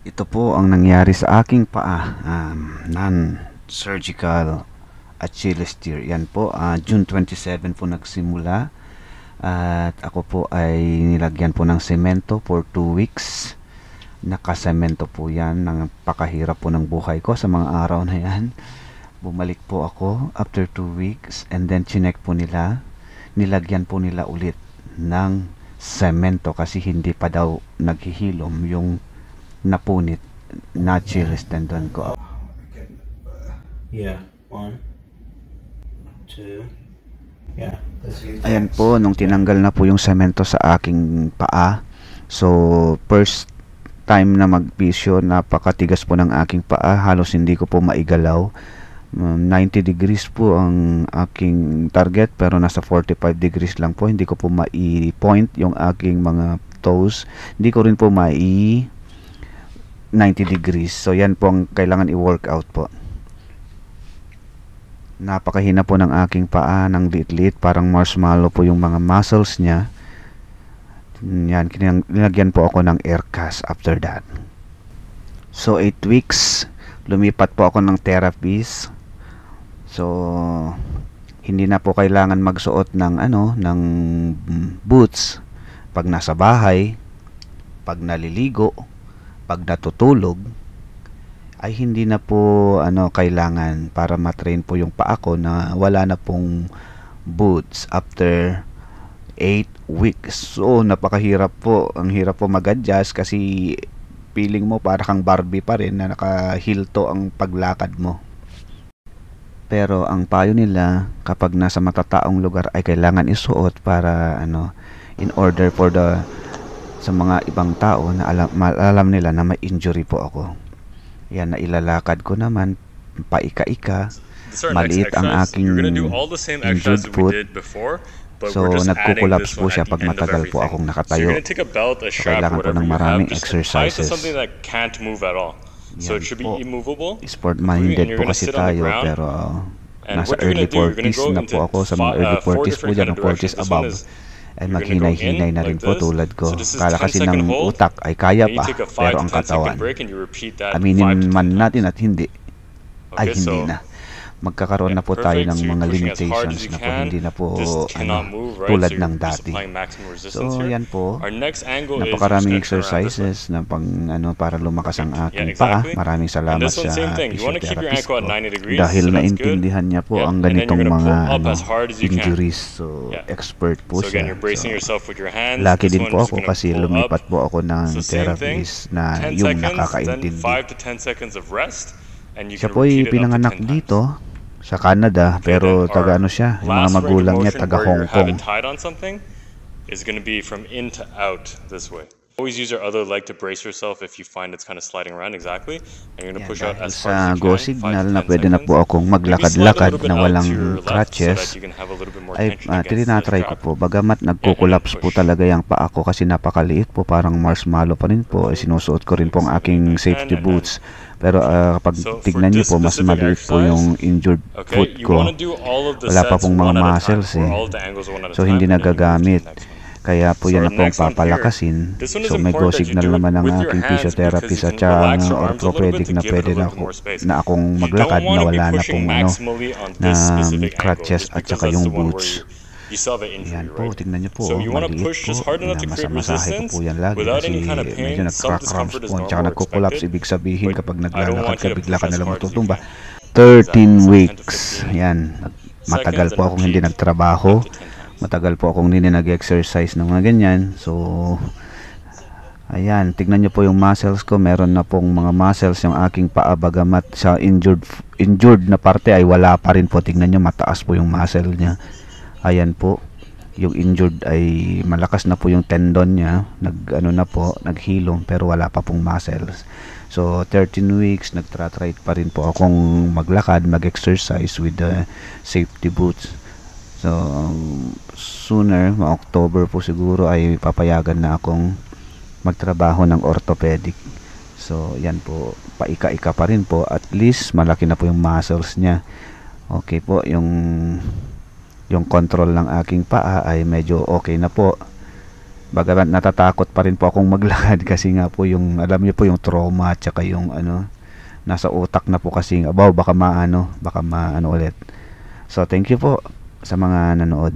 Ito po ang nangyari sa aking paa, non-surgical Achilles tear. Yan po, June 27 po nagsimula at ako po ay nilagyan po ng semento for 2 weeks. Nakasemento po yan, napakahirap po ng buhay ko sa mga araw na yan. Bumalik po ako after 2 weeks and then chinek po nila, nilagyan po nila ulit ng semento kasi hindi pa daw naghihilom yung napunit na Achilles tendon ko. Yeah, 1, 2, yeah. Ayan po, nung tinanggal na po yung semento sa aking paa, so first time na magpisyo, napakatigas po ng aking paa, halos hindi ko po maigalaw. 90 degrees po ang aking target pero nasa 45 degrees lang po, hindi ko po mai-point yung aking mga toes, hindi ko rin po 90 degrees. So yan po ang kailangan i-workout po. Napakahina po ng aking paa, ng liit-liit, parang marshmallow po yung mga muscles niya. Yan, nilagyan po ako ng air cast after that. So 8 weeks, lumipat po ako ng therapist. So hindi na po kailangan magsuot ng ng boots pag nasa bahay, pag naliligo, pag natutulog ay hindi na po kailangan para matrain po yung paa ko na wala na pong boots after 8 weeks. So napakahirap po, ang hirap po mag-adjust kasi feeling mo para kang Barbie pa rin na nakahilto ang paglakad mo. Pero ang payo nila kapag nasa matataong lugar ay kailangan isuot para in order for sa mga ibang tao na alam nila na may injury po ako. Yan, na ilalakad ko naman paika-ika, maliit ang aking injured foot, so nagkukulaps po siya pag matagal po akong nakatayo. So kailangan po ng maraming exercises. Yan po, sport minded po kasi tayo, pero nasa early 40s na po ako, sa mga early 40s po dyan, 40s above ay maghinay-hinay na rin po tulad ko. Kala kasi ng utak ay kaya pa, pero ang katawan, aminin man natin at hindi, ay hindi na. Magkakaroon na po tayo ng mga limitations na po hindi na po tulad ng dati. So yan po, napakaraming exercises na para lumakas ang aking paa. Maraming salamat sa physiotherapist ko dahil naintindihan niya po ang ganitong mga injuries. So expert po siya. So lucky din po ako kasi lumipat po ako ng therapist na yung nakakaintindi. Siya po ay pinanganak dito sa Canada, pero taga siya, yung mga magulang niya taga Hong Kong. Is going to be from in to out this way. Always use your other leg to brace yourself if you find it's kind of sliding around. Exactly. And you're going to push out as Sa hard as you Go can. Signal na pwede na po akong maglakad-lakad na walang crutches, ay tinatry ko po. Bagamat nagkukulaps po talaga yung paa ko kasi napakaliit po, parang marshmallow pa rin po. Sinusuot ko rin po ang aking safety boots. Pero kapag tignan nyo po, mas maliit po yung injured foot ko. Wala pa pong mga muscles so hindi nagagamit. Kaya po yan na po ang papalakasin. So may Go Signal naman ang aking physiotherapist at saka orthopedic na pwede na akong maglakad na wala na pong na crutches at saka yung boots. Yan po, tignan nyo po, maliit po, masahe ko po yan lagi kasi medyo nagka-cramps po at saka nagkukulaps. Ibig sabihin kapag naglalakad ka, bigla ka nalang matutumba. 13 weeks, yan, matagal po akong hindi nagtrabaho, matagal po akong hindi nag-exercise ng mga ganyan. So ayan, tignan nyo po yung muscles ko, meron na pong mga muscles yung aking paa, bagamat sa injured na parte ay wala pa rin po. Tignan nyo, mataas po yung muscle niya. Ayan po, yung injured ay malakas na po yung tendon niya, naghilom pero wala pa pong muscles. So 13 weeks, nagtra-try pa rin po akong maglakad, mag-exercise with the safety boots. So sooner, October po siguro, ay papayagan na akong magtrabaho ng orthopedic. So yan po, paika-ika pa rin po, at least malaki na po yung muscles niya. Okay po, yung control ng aking paa ay medyo okay na po. Bagamat natatakot pa rin po akong maglakad kasi nga po yung, alam niyo po yung trauma at saka yung ano, nasa utak na po kasi, baka maano ulit. So, thank you po sa mga nanood.